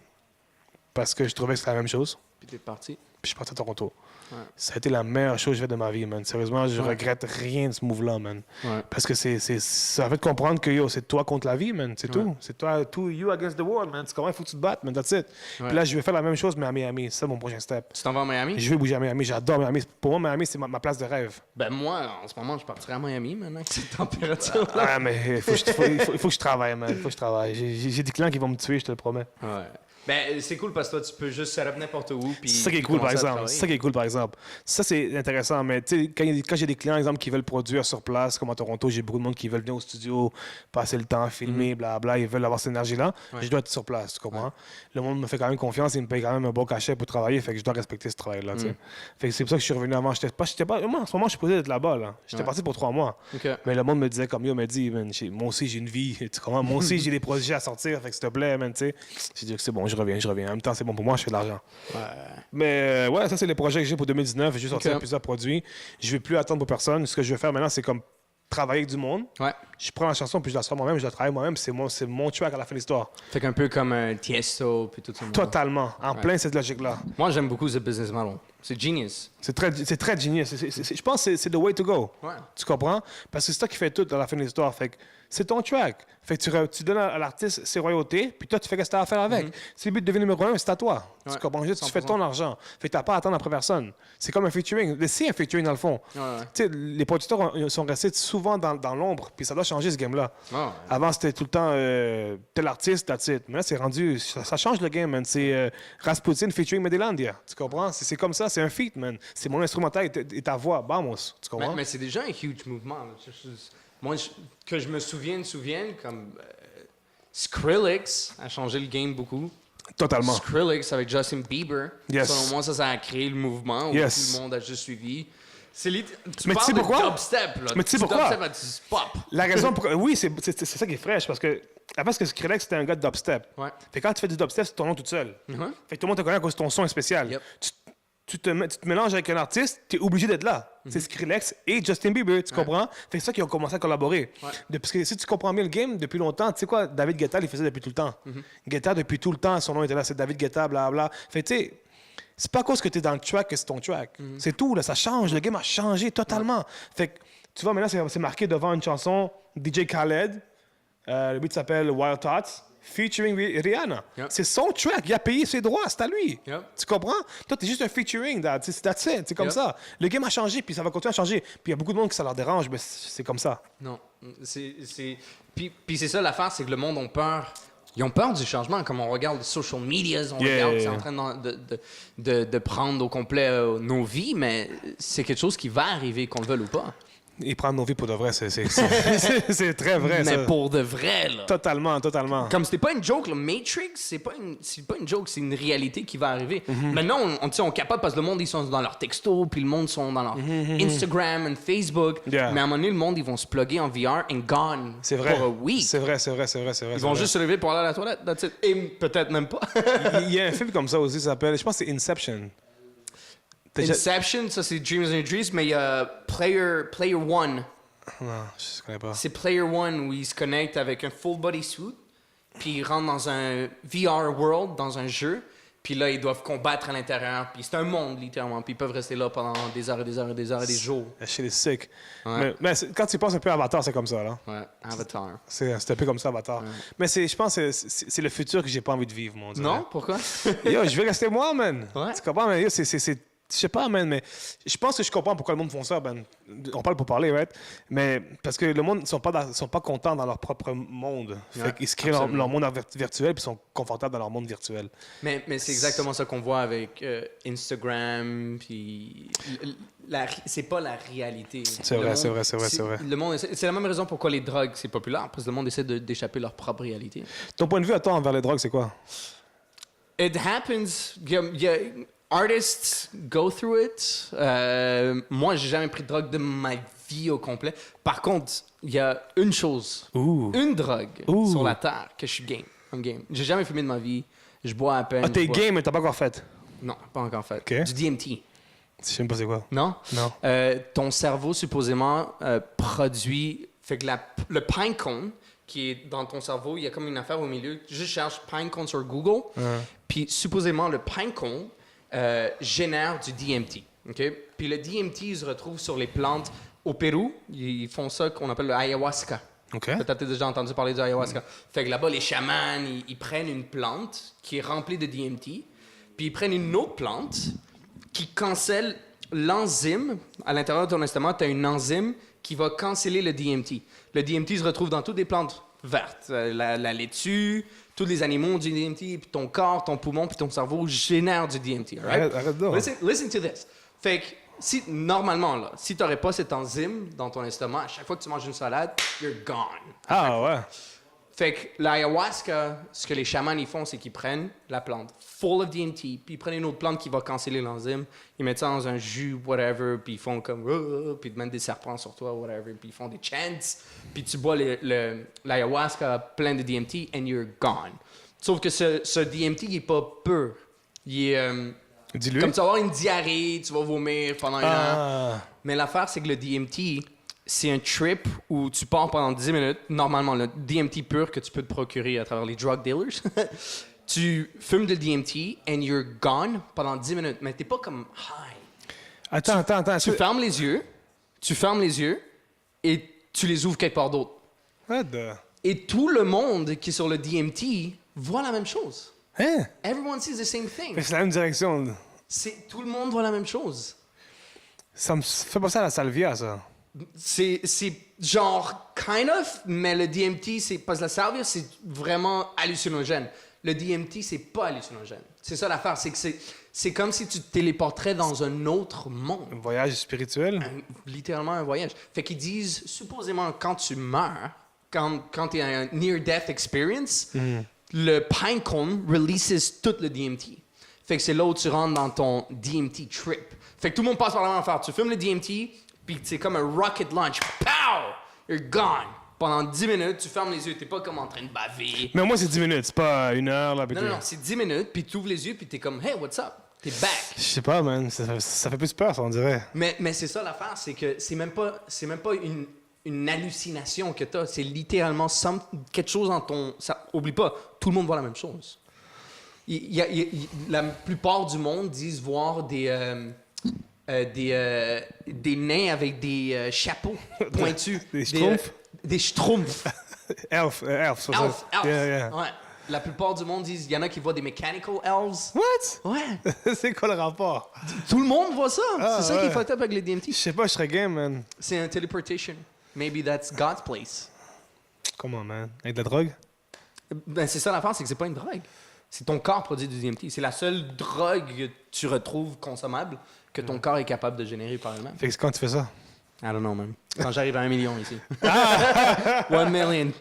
Speaker 2: parce que je trouvais que c'était la même chose.
Speaker 1: Puis t'es parti.
Speaker 2: Puis je suis parti à Toronto.
Speaker 1: Ouais.
Speaker 2: Ça a été la meilleure chose que j'ai faite de ma vie, man. Sérieusement, je regrette rien de ce move-là, man.
Speaker 1: Ouais.
Speaker 2: Parce que ça fait comprendre que yo, c'est toi contre la vie, man. C'est tout. C'est toi, you against the world, man. C'est comment il faut que tu te battes, man. That's it.
Speaker 1: Ouais.
Speaker 2: Puis là, je vais faire la même chose, mais à Miami. C'est ça mon prochain step.
Speaker 1: Tu t'en vas à Miami?
Speaker 2: Je vais bouger à Miami. J'adore Miami. Pour moi, Miami, c'est ma place de rêve.
Speaker 1: Ben moi, en ce moment, je partirais à Miami maintenant avec cette température-là.
Speaker 2: Ah, mais il faut que je travaille, man. Il faut que je travaille. J'ai des clients qui vont me tuer, je te le promets.
Speaker 1: Ouais. Ben, c'est cool parce que toi, tu peux juste set up n'importe où.
Speaker 2: C'est ça qui est cool, par exemple. C'est ça qui est cool, par exemple. Ça, c'est intéressant. Mais tu sais, quand j'ai des clients, exemple, qui veulent produire sur place, comme à Toronto, j'ai beaucoup de monde qui veulent venir au studio, passer le temps, filmer, blablabla. Ils veulent avoir cette énergie-là. Je dois être sur place, tu comprends? Le monde me fait quand même confiance. Il me paye quand même un bon cachet pour travailler. Fait que je dois respecter ce travail-là, tu sais. Fait que c'est pour ça que je suis revenu avant. Moi, en ce moment, je suis posé d'être là-bas, là. J'étais parti pour 3 mois.
Speaker 1: Okay.
Speaker 2: Mais le monde me disait comme, yo, me dit, man, moi aussi, j'ai une vie. Tu comprends? Moi aussi, j'ai des projets à sortir. Fait que s'il te plaît, man, tu sais. J'ai dit que c'est bon, je reviens. En même temps, c'est bon pour moi, je fais de l'argent.
Speaker 1: Ouais.
Speaker 2: Mais ouais, ça, c'est les projets que j'ai pour 2019. J'ai sorti plusieurs produits. Je ne vais plus attendre pour personne. Ce que je vais faire maintenant, c'est comme travailler avec du monde.
Speaker 1: Ouais.
Speaker 2: Je prends la chanson, puis je la sors moi-même, je la travaille moi-même. C'est mon track à la fin de l'histoire.
Speaker 1: Fait qu'un peu comme un Tiesto, puis tout ça.
Speaker 2: Totalement. En plein cette logique-là.
Speaker 1: Moi, j'aime beaucoup ce business model. C'est genius.
Speaker 2: C'est très genius. Je pense que c'est the way to go.
Speaker 1: Ouais.
Speaker 2: Tu comprends? Parce que c'est ça qui fait tout à la fin de l'histoire. Fait que c'est ton track. Fait que tu donnes à l'artiste ses royautés, puis toi, tu fais ce que tu as à faire avec. Si le but de devenir numéro 1, c'est à toi. Tu comprends? Tu fais ton argent. Fait que tu n'as pas à attendre après personne. C'est comme un featuring. C'est un featuring, dans le fond. Tu sais, les producteurs sont restés souvent dans l'ombre, puis ça doit changer, ce game-là. Avant, c'était tout le temps tel artiste, that's it. Mais là, c'est rendu... Ça change le game, man. C'est Rasputin featuring Medelandia. Tu comprends? C'est comme ça. C'est un feat, man. C'est mon instrumental et ta voix. Vamos. Tu comprends?
Speaker 1: Mais c'est déjà un huge mouvement. Moi, que je me souvienne, comme Skrillex a changé le game beaucoup.
Speaker 2: Totalement.
Speaker 1: Skrillex avec Justin Bieber.
Speaker 2: Yes.
Speaker 1: Selon moi, ça a créé le mouvement où tout le monde a juste suivi. Tu
Speaker 2: mais
Speaker 1: parles
Speaker 2: tu sais pourquoi?
Speaker 1: de dubstep, là.
Speaker 2: Mais tu sais pourquoi?
Speaker 1: Dubstep a dit pop.
Speaker 2: La raison pour... Oui, c'est ça qui est fraîche, parce que avant, que Skrillex, c'était un gars de dubstep.
Speaker 1: Ouais.
Speaker 2: Fait que quand tu fais du dubstep, c'est ton nom tout seul. Fait que tout le monde te connaît à cause de ton son est spécial.
Speaker 1: Yep.
Speaker 2: Tu te mélanges avec un artiste, tu es obligé d'être là. C'est Skrillex et Justin Bieber, tu comprends? Fait que c'est ça qu'ils ont commencé à collaborer. Parce que si tu comprends bien le game, depuis longtemps, tu sais quoi, David Guetta, il faisait depuis tout le temps. Guetta, depuis tout le temps, son nom était là, c'est David Guetta, blablabla. Fait que tu sais, c'est pas à cause que tu es dans le track que c'est ton track. C'est tout, là, ça change. Le game a changé totalement. Fait que, tu vois, maintenant, c'est marqué devant une chanson DJ Khaled. Le beat s'appelle Wild Thoughts. Featuring Rihanna. C'est son track. Il a payé ses droits. C'est à lui. Tu comprends? Toi, t'es juste un featuring. That's it. C'est comme ça. Le game a changé, puis ça va continuer à changer. Puis il y a beaucoup de monde qui ça leur dérange, mais c'est comme ça.
Speaker 1: Non. Puis c'est ça l'affaire, c'est que le monde a peur. Ils ont peur du changement. Comme on regarde les social medias, on regarde que c'est en train de prendre au complet nos vies, mais c'est quelque chose qui va arriver, qu'on le veuille ou pas.
Speaker 2: Ils prennent nos vies pour de vrai, c'est très vrai,
Speaker 1: Mais
Speaker 2: ça.
Speaker 1: pour de vrai, là.
Speaker 2: Totalement, totalement.
Speaker 1: Comme c'était pas une joke, le Matrix, c'est pas une joke, c'est une réalité qui va arriver. Maintenant, on capote parce que le monde, ils sont dans leur texto, puis le monde sont dans leur Instagram et Facebook.
Speaker 2: Yeah.
Speaker 1: Mais à un moment donné, le monde, ils vont se plugger en VR and gone
Speaker 2: C'est vrai.
Speaker 1: for a week.
Speaker 2: C'est vrai.
Speaker 1: Ils vont juste se lever pour aller à la toilette, that's it. Et peut-être même pas.
Speaker 2: Il y a un film comme ça aussi, ça s'appelle, je pense que c'est Inception.
Speaker 1: Inception, ça c'est Dreams and Dreams, mais il y a Player One.
Speaker 2: Non, je connais pas.
Speaker 1: C'est Player One où ils se connectent avec un full body suit, puis ils rentrent dans un VR world, dans un jeu, puis là ils doivent combattre à l'intérieur, puis c'est un monde littéralement, puis ils peuvent rester là pendant des heures et des heures et des heures et des jours.
Speaker 2: La shit est sick.
Speaker 1: Ouais.
Speaker 2: Mais quand tu penses un peu à Avatar, c'est comme ça, là.
Speaker 1: Ouais, Avatar.
Speaker 2: C'est un peu comme ça, Avatar. Mais je pense que c'est le futur que j'ai pas envie de vivre, mon Dieu.
Speaker 1: Non? Pourquoi?
Speaker 2: Yo, je vais rester moi, man.
Speaker 1: Ouais.
Speaker 2: Tu comprends, man? Yo, je sais pas, man, mais je pense que je comprends pourquoi le monde font ça, man. On parle pour parler, right? Mais parce que le monde ne sont pas contents dans leur propre monde.
Speaker 1: Ouais,
Speaker 2: Fait qu'ils se créent leur monde virtuel puis sont confortables dans leur monde virtuel.
Speaker 1: Mais c'est exactement ça qu'on voit avec Instagram, puis c'est pas la réalité.
Speaker 2: C'est vrai.
Speaker 1: Le monde c'est la même raison pourquoi les drogues, c'est populaire, parce que le monde essaie d'échapper leur propre réalité.
Speaker 2: Ton point de vue à toi envers les drogues, c'est quoi?
Speaker 1: It happens. Artists go through it. Moi, j'ai jamais pris de drogue de ma vie au complet. Par contre, il y a une chose, une drogue sur la terre que je suis game. I'm game. J'ai jamais fumé de ma vie. Je bois à peine.
Speaker 2: Ah, t'es game, mais t'as pas encore fait?
Speaker 1: Non, pas encore fait.
Speaker 2: Ok.
Speaker 1: Du DMT.
Speaker 2: Je sais même pas c'est quoi.
Speaker 1: Non?
Speaker 2: Non.
Speaker 1: Ton cerveau, supposément, produit... Fait que le pine cone, qui est dans ton cerveau, il y a comme une affaire au milieu. Je cherche pine cone sur Google. Puis, supposément, le pine cone génère du DMT. Okay? Puis le DMT, il se retrouve sur les plantes. Au Pérou, ils font ça qu'on appelle le ayahuasca.
Speaker 2: OK.
Speaker 1: Peut-être déjà entendu parler du ayahuasca. Fait que là-bas, les chamans, ils prennent une plante qui est remplie de DMT, puis ils prennent une autre plante qui cancelle l'enzyme. À l'intérieur de ton estomac, tu as une enzyme qui va canceller le DMT. Le DMT se retrouve dans toutes les plantes vertes. La laitue, tous les animaux ont du DMT, puis ton corps, ton poumon, puis ton cerveau génèrent du DMT. Right?
Speaker 2: Arrête donc.
Speaker 1: Listen to this. Fait que, normalement, là, si tu n'aurais pas cette enzyme dans ton estomac, à chaque fois que tu manges une salade, you're gone.
Speaker 2: Ah ouais.
Speaker 1: Fait que l'ayahuasca, ce que les chamans ils font, c'est qu'ils prennent la plante full of DMT, puis ils prennent une autre plante qui va canceller l'enzyme, ils mettent ça dans un jus, whatever, puis ils font comme puis ils te mettent des serpents sur toi, whatever, puis ils font des chants, puis tu bois l'ayahuasca plein de DMT and you're gone. Sauf que ce DMT, il est pas pur. Il est
Speaker 2: Dis-lui.
Speaker 1: comme tu vas avoir une diarrhée, tu vas vomir pendant une heure. Mais l'affaire, c'est que le DMT, c'est un trip où tu pars pendant 10 minutes. Normalement, le DMT pur que tu peux te procurer à travers les drug dealers. Tu fumes de DMT and you're gone pendant 10 minutes. Mais t'es pas comme high.
Speaker 2: Attends.
Speaker 1: Tu fermes les yeux et tu les ouvres quelque part d'autre.
Speaker 2: What the...
Speaker 1: Et tout le monde qui est sur le DMT voit la même chose.
Speaker 2: Hein?
Speaker 1: Everyone sees the same thing.
Speaker 2: C'est la même direction.
Speaker 1: Tout le monde voit la même chose.
Speaker 2: Ça me fait penser à la salvia, ça.
Speaker 1: C'est genre kind of, mais le DMT, c'est parce que la salvia, c'est vraiment hallucinogène. Le DMT, c'est pas hallucinogène. C'est ça l'affaire, c'est que c'est comme si tu te téléporterais dans un autre monde.
Speaker 2: Un voyage spirituel.
Speaker 1: Littéralement un voyage. Fait qu'ils disent, supposément, quand tu meurs, quand tu es un near-death experience, le pine cone releases tout le DMT. Fait que c'est là où tu rentres dans ton DMT trip. Fait que tout le monde passe par la même affaire. Tu fumes le DMT, puis c'est comme un rocket launch. Pow! You're gone. Pendant 10 minutes, tu fermes les yeux. T'es pas comme en train de baver.
Speaker 2: Mais moi, c'est 10 minutes. C'est pas une heure. Là,
Speaker 1: Non, c'est 10 minutes, puis tu ouvres les yeux, puis t'es comme, hey, what's up? T'es back.
Speaker 2: Je sais pas, man. Ça fait plus peur, ça, on dirait.
Speaker 1: Mais c'est ça l'affaire, c'est que c'est même pas une hallucination que t'as. C'est littéralement quelque chose dans ton... Oublie pas, tout le monde voit la même chose. La plupart du monde disent voir des nains avec des chapeaux pointus.
Speaker 2: Des schtroumpfs?
Speaker 1: Des schtroumpfs.
Speaker 2: Elf,
Speaker 1: Elf.
Speaker 2: Yeah.
Speaker 1: Ouais. La plupart du monde disent, il y en a qui voient des mechanical elves.
Speaker 2: What?
Speaker 1: Ouais.
Speaker 2: C'est quoi le rapport?
Speaker 1: Tout le monde voit ça.
Speaker 2: Ah,
Speaker 1: c'est ça qui est fucked up avec les
Speaker 2: Je
Speaker 1: DMT.
Speaker 2: sais pas, je serais game, man.
Speaker 1: C'est un teleportation. Maybe that's God's place.
Speaker 2: Comment, man? Avec de la drogue?
Speaker 1: Ben, c'est ça l'affaire, c'est que c'est pas une drogue. C'est ton corps produit du DMT. C'est la seule drogue que tu retrouves consommable que ton corps est capable de générer par elle-même.
Speaker 2: Fait que quand tu fais ça?
Speaker 1: I don't know, man. Quand j'arrive à 1 million ici. 1 million.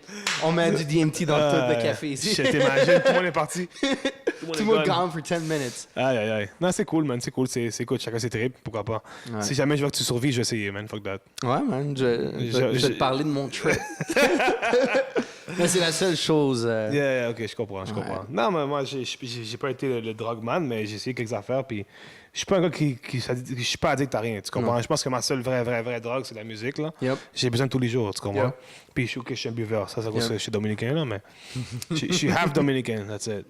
Speaker 1: On met du DMT dans tout le café ici.
Speaker 2: Je t'imagine, tout le monde est parti.
Speaker 1: Tout le monde gone for 10 minutes.
Speaker 2: Aïe, aïe, aïe. Non, c'est cool, man. C'est cool. C'est cool. Chacun ses tripes. Pourquoi pas.
Speaker 1: Ouais.
Speaker 2: Si jamais je vois que tu survis, je vais essayer, man. Fuck that.
Speaker 1: Ouais, man. Je vais te parler de mon trip. Mais c'est la seule chose.
Speaker 2: Yeah, ok, je comprends. Non, mais moi, j'ai pas été le drug man, mais j'ai essayé quelques affaires. Puis je suis pas un gars je suis pas addict à rien. Tu comprends?
Speaker 1: Non.
Speaker 2: Je pense que ma seule vraie drogue, c'est la musique, là.
Speaker 1: Yep.
Speaker 2: J'ai besoin de tous les jours, tu comprends?
Speaker 1: Yep.
Speaker 2: Puis je suis un buveur. Ça cause que je suis dominicain, là, mais je suis half dominicain, that's it.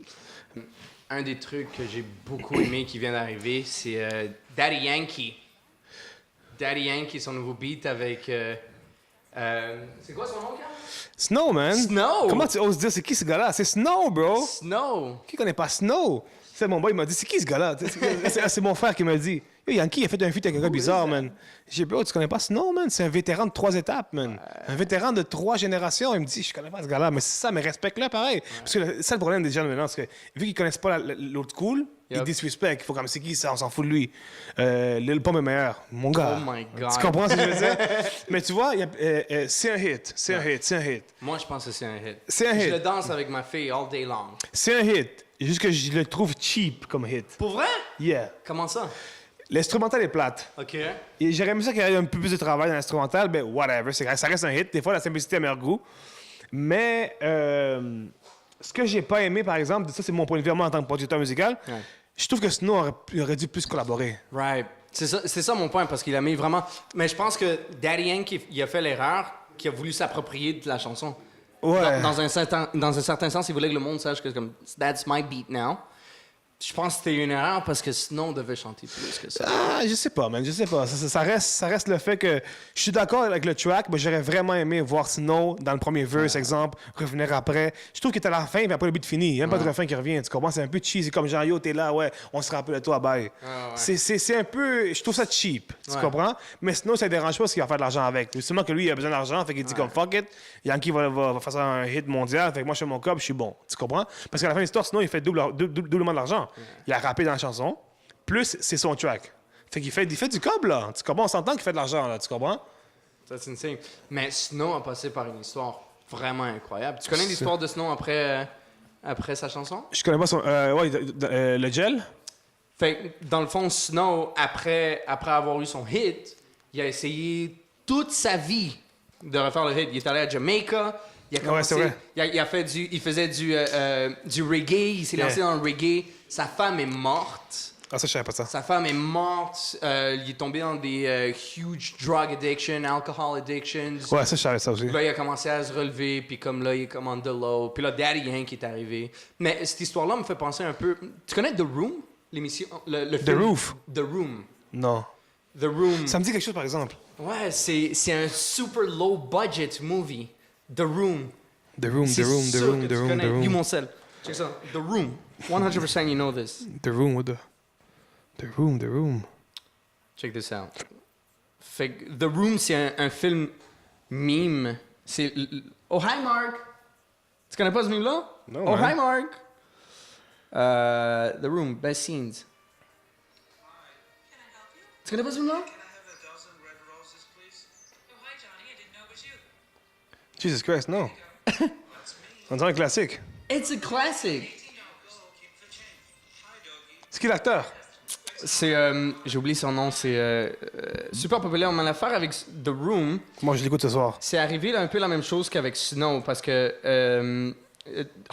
Speaker 1: Un des trucs que j'ai beaucoup aimé qui vient d'arriver, c'est Daddy Yankee. Daddy Yankee, son nouveau beat avec... c'est quoi son nom, Carl?
Speaker 2: Snow, man.
Speaker 1: Snow!
Speaker 2: Comment tu oses dire c'est qui ce gars-là? C'est Snow, bro.
Speaker 1: Snow!
Speaker 2: Qui connaît pas Snow? C'est mon boy, il m'a dit c'est qui ce gars-là? C'est mon frère qui m'a dit. Yo, Yankee, il a fait un feat avec un gars bizarre, man. J'ai dit, bro, tu connais pas Snow, man? C'est un vétéran de 3 étapes, man. Un vétéran de 3 générations. Il me dit, je connais pas ce gars-là, mais c'est ça, mais respecte-le pareil. Parce que c'est le problème des gens maintenant, c'est que vu qu'ils connaissent pas l'autre cool, ils disrespectent. Il faut comme c'est qui ça, on s'en fout de lui. Lil Pump est meilleur. Mon gars.
Speaker 1: Oh my God.
Speaker 2: Tu comprends ce que je veux dire? Mais tu vois, c'est un hit. C'est un hit.
Speaker 1: Moi, je pense que c'est un hit.
Speaker 2: C'est un hit.
Speaker 1: Je le danse avec ma fille all day long.
Speaker 2: C'est un hit. Juste que je le trouve cheap comme hit.
Speaker 1: Pour vrai?
Speaker 2: Yeah.
Speaker 1: Comment ça?
Speaker 2: L'instrumental est plate.
Speaker 1: OK.
Speaker 2: Et j'aurais aimé ça qu'il y ait un peu plus de travail dans l'instrumental, mais whatever, ça reste un hit. Des fois, la simplicité a meilleur goût. Mais ce que j'ai pas aimé, par exemple, ça c'est mon point de vue moi en tant que producteur musical, je trouve que Snow aurait dû plus collaborer.
Speaker 1: Right. C'est ça mon point, parce qu'il a mis vraiment... Mais je pense que Daddy Yankee, il a fait l'erreur qu'il a voulu s'approprier de la chanson.
Speaker 2: Ouais.
Speaker 1: Dans un certain sens, il voulait que le monde sache que comme « That's my beat now ». Je pense que c'était une erreur parce que sinon on devait chanter plus que ça.
Speaker 2: Ah, je sais pas, man, je sais pas. Ça reste le fait que je suis d'accord avec le track, mais j'aurais vraiment aimé voir Snow dans le premier verse, exemple, revenir après. Je trouve qu'il est à la fin, puis après le beat fini. Il n'y a même pas de refrain qui revient. Tu comprends? C'est un peu cheesy, comme genre, yo, t'es là, ouais, on se rappelle de toi, bye. C'est un peu. Je trouve ça cheap. Tu comprends? Mais Snow, ça ne dérange pas parce qu'il va faire de l'argent avec. Justement que lui, il a besoin d'argent, fait qu'il dit comme fuck it. Yankee va faire un hit mondial, fait que moi, je fais mon cob, je suis bon. Tu comprends? Parce qu'à la fin de l'histoire, Snow, il fait doublement de l'argent. Il a rappé dans la chanson, plus c'est son track. Fait qu'il fait du cob, là. Tu comprends? On s'entend qu'il fait de l'argent, là. Tu comprends?
Speaker 1: Ça, c'est insane. Mais Snow a passé par une histoire vraiment incroyable. Tu connais l'histoire de Snow après sa chanson?
Speaker 2: Je connais pas son... le gel?
Speaker 1: Fait que, dans le fond, Snow, après avoir eu son hit, il a essayé toute sa vie de refaire le hit. Il est allé à Jamaica, il a commencé...
Speaker 2: c'est vrai.
Speaker 1: Il faisait du reggae, il s'est lancé dans le reggae. Sa femme est morte.
Speaker 2: Ah, ça, je savais pas ça.
Speaker 1: Sa femme est morte. Il est tombé dans des huge drug addictions, alcohol addictions.
Speaker 2: Ouais, ça, je savais ça aussi.
Speaker 1: Là, il a commencé à se relever, puis comme là, il est comme on the low. Puis là, Daddy Yankee est arrivé. Mais cette histoire-là me fait penser un peu... Tu connais The Room? L'émission... Le film?
Speaker 2: The Roof?
Speaker 1: The Room.
Speaker 2: Non.
Speaker 1: The Room.
Speaker 2: Ça me dit quelque chose, par exemple.
Speaker 1: Ouais, c'est un super low budget movie. The Room.
Speaker 2: The Room.
Speaker 1: Lis mon sel. Check ça. The Room. 100% you know this.
Speaker 2: The Room.
Speaker 1: Check this out. Fait que The Room, c'est un film meme. C'est... Oh, hi, Mark! Tu connais pas ce meme-là?
Speaker 2: Non,
Speaker 1: Oh,
Speaker 2: man.
Speaker 1: hi, Mark! The Room, best scenes. Tu connais pas ce meme-là?
Speaker 2: Jesus Christ, non. On dirait un classique.
Speaker 1: It's a classic!
Speaker 2: C'est qui l'acteur?
Speaker 1: C'est... j'ai oublié son nom, c'est... super populaire. On a l'affaire avec The Room.
Speaker 2: Moi, je l'écoute ce soir.
Speaker 1: C'est arrivé là, un peu la même chose qu'avec Snow, parce que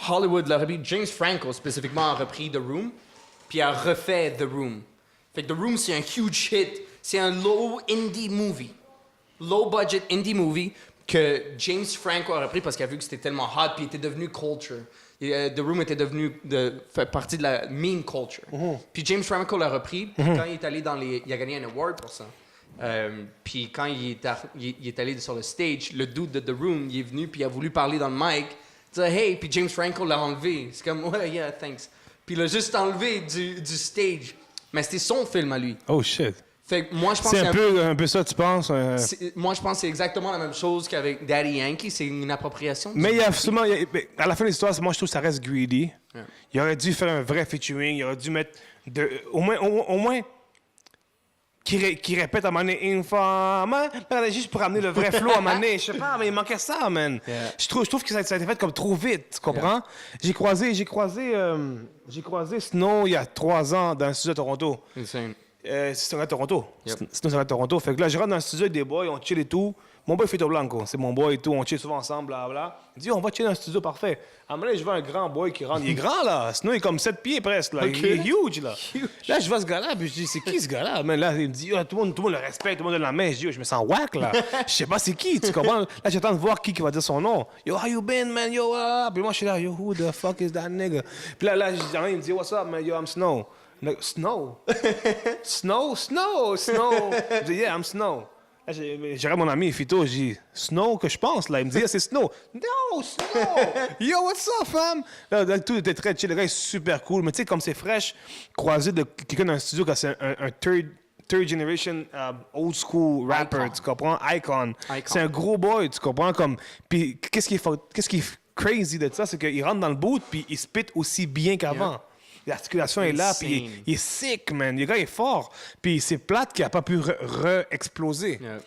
Speaker 1: Hollywood l'a repris, James Franco spécifiquement a repris The Room, puis a refait The Room. Fait que The Room, c'est un huge hit. C'est un low budget indie movie que James Franco a repris parce qu'il a vu que c'était tellement hot, puis il était devenu culture. The Room était devenu fait partie de la meme culture. Puis James Franco l'a repris, puis quand il est allé il a gagné un award pour ça. Puis quand il est allé sur le stage, le dude de The Room, il est venu, puis il a voulu parler dans le mic. Il dit « Hey », puis James Franco l'a enlevé. C'est comme « Ouais, yeah, thanks ». Puis il l'a juste enlevé du stage. Mais c'était son film à lui.
Speaker 2: Oh, shit.
Speaker 1: Fait que moi, je pense
Speaker 2: C'est un peu ça, tu penses?
Speaker 1: moi, je pense que c'est exactement la même chose qu'avec Daddy Yankee. C'est une appropriation.
Speaker 2: Mais il y a souvent... à la fin de l'histoire, moi, je trouve que ça reste greedy.
Speaker 1: Yeah.
Speaker 2: Il aurait dû faire un vrai featuring. Il aurait dû mettre... au moins qui répète à un moment donné, infâme, juste pour amener le vrai flow à un moment donné. Je sais pas, mais il manquait ça, man.
Speaker 1: Yeah.
Speaker 2: Je trouve que ça a été fait comme trop vite, tu comprends? J'ai croisé Snow il y a 3 ans dans le studio de Toronto.
Speaker 1: Insane.
Speaker 2: C'est un gars de Toronto.
Speaker 1: Yep.
Speaker 2: C'est un gars de Toronto. Fait que là, je rentre dans le studio avec des boys, on chill et tout. Mon boy Fito Blanco, c'est mon boy et tout. On chill souvent ensemble, blablabla. Il dit, on va chiller dans le studio, parfait. À un moment donné, je vois un grand boy qui rentre. Il est grand, là. Sinon, il est comme 7 pieds presque, là. Il est huge, là. Là, je vois ce gars-là, puis je dis, c'est qui ce gars-là? Mais là, il me dit, tout le monde le respecte, tout le monde donne la main. Je dis, je me sens whack, là. Je sais pas c'est qui, tu comprends? Là, j'attends de voir qui va dire son nom. Yo, how you been, man? Yo, Puis moi, je suis là, yo, who the fuck is that nigga? Puis là, il me dit, what's up, man? Yo, I'm Snow. Like, Snow? Snow? Je dis, yeah, I'm Snow. Là, j'ai mon ami Fito, j'ai dit, Snow, que je pense, là. Il me dit, c'est Snow. No, Snow! Yo, what's up, fam? Là, tout était très chill. Le gars est super cool. Mais tu sais, comme c'est fraîche, croiser de quelqu'un dans un studio quand c'est un third generation old school rapper, tu comprends? Icon. C'est un gros boy, tu comprends? Comme, puis qu'est-ce qui est crazy de ça, c'est qu'il rentre dans le boot, puis il spit aussi bien qu'avant. Yeah. L'articulation est là, puis il est sick, man. Le gars est fort. Puis c'est plate qu'il n'a pas pu re-exploser. Yeah,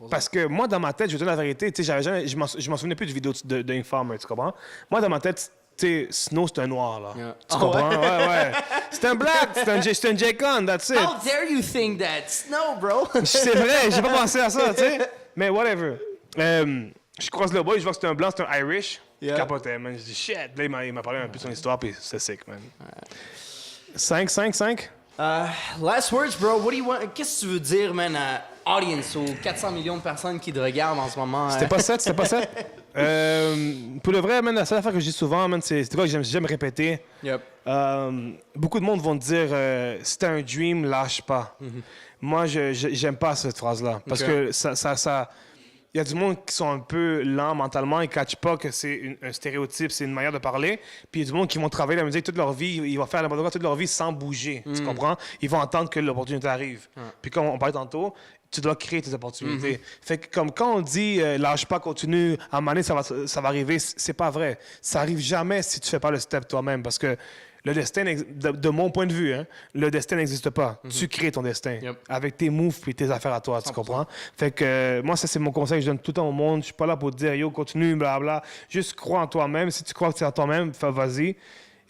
Speaker 2: parce que moi, dans ma tête, je vais te dire la vérité, tu sais, je m'en souvenais plus du vidéo de Infarmer, tu comprends? Moi, dans ma tête, tu sais, Snow, c'est un noir, là. Yeah. Tu comprends? Ouais. C'est un black, c'est un J-Con, that's it.
Speaker 1: How dare you think that? Snow, bro!
Speaker 2: C'est vrai, j'ai pas pensé à ça, tu sais. Mais whatever. Je croise le boy, je vois que c'est un blanc, c'est un Irish. Je capotais, man. Je dis shit. Là, il m'a parlé un peu de son histoire, puis c'est sick, man. 5.
Speaker 1: Last words, bro. What do you want? Qu'est-ce que tu veux dire, man, à audience, aux 400 millions de personnes qui te regardent en ce moment?
Speaker 2: C'était pas 7. Pour le vrai, man, la seule affaire que je dis souvent, man, c'est quoi que j'aime répéter.
Speaker 1: Yep.
Speaker 2: Beaucoup de monde vont te dire si t'as un dream, lâche pas. Mm-hmm. Moi, j'aime pas cette phrase-là. Parce que ça il y a du monde qui sont un peu lents mentalement, ils ne catchent pas que c'est un stéréotype, c'est une manière de parler. Puis il y a du monde qui vont travailler la musique toute leur vie, ils vont faire la musique toute leur vie sans bouger, tu comprends? Ils vont attendre que l'opportunité arrive. Puis comme on parlait tantôt, tu dois créer tes opportunités. Fait que comme quand on dit lâche pas, continue, à un moment donné, ça va arriver, c'est pas vrai. Ça arrive jamais si tu fais pas le step toi-même, parce que le destin, de mon point de vue, hein, le destin n'existe pas. Tu crées ton destin avec tes moves et tes affaires à toi, 100%. Tu comprends? Fait que moi, ça, c'est mon conseil que je donne tout le temps au monde. Je suis pas là pour te dire, yo, continue, blablabla. Juste crois en toi-même. Si tu crois que c'est en toi-même, vas-y.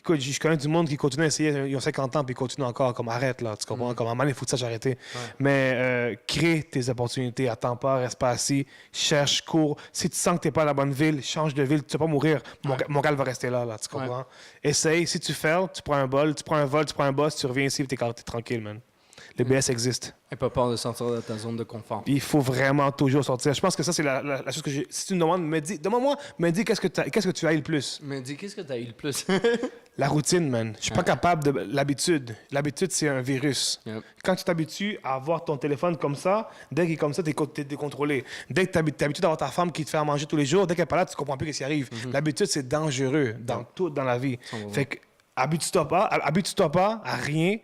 Speaker 2: Écoute, je connais du monde qui continue à essayer, ils ont 50 ans puis ils continuent encore, comme arrête là, tu comprends? Comme à un moment, il faut que ça j'arrête. Mais crée tes opportunités, attends pas, reste pas assis, cherche, cours. Si tu sens que t'es pas à la bonne ville, change de ville, tu vas pas mourir. Montréal va rester là, tu comprends? Essaye, si tu fails, tu prends un vol, tu prends un boss, tu reviens ici, t'es tranquille, man. Le BS existe.
Speaker 1: Et pas peur de sortir de ta zone de confort.
Speaker 2: Il faut vraiment toujours sortir. Je pense que ça, c'est la chose que j'ai. Si tu me demandes, me dis qu'est-ce que tu as eu le plus?
Speaker 1: Me dis qu'est-ce que tu as eu le plus?
Speaker 2: La routine, man. Je suis pas capable de. L'habitude. L'habitude, c'est un virus. Quand tu t'habitues à avoir ton téléphone comme ça, dès qu'il est comme ça, t'es décontrôlé. Dès que tu es habitué d'avoir ta femme qui te fait à manger tous les jours, dès qu'elle n'est pas là, tu comprends plus ce qui arrive. L'habitude, c'est dangereux dans tout dans la vie. Fait que, habitue-toi pas à rien.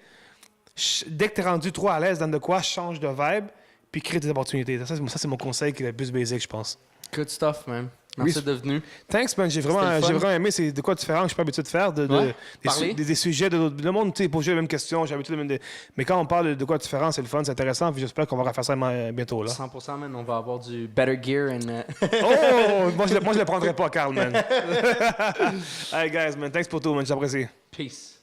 Speaker 2: Dès que tu es rendu trop à l'aise dans de quoi, change de vibe, puis crée des opportunités. Ça, c'est mon conseil qui est le plus basic, je pense.
Speaker 1: Good stuff, man. Merci d'être venu.
Speaker 2: Thanks, man. J'ai vraiment aimé. C'est de quoi différent que je suis pas habitué de faire. Des sujets de le monde, tu sais, poser les mêmes questions. J'ai l'habitude de... Mais quand on parle de quoi différent, c'est le fun, c'est intéressant. Puis j'espère qu'on va refaire ça bientôt. Là.
Speaker 1: 100%, man. On va avoir du better gear.
Speaker 2: Oh! Moi, je le prendrai pas, Carl, man. Hey, guys, man. Thanks pour tout, man. J'apprécie.
Speaker 1: Peace.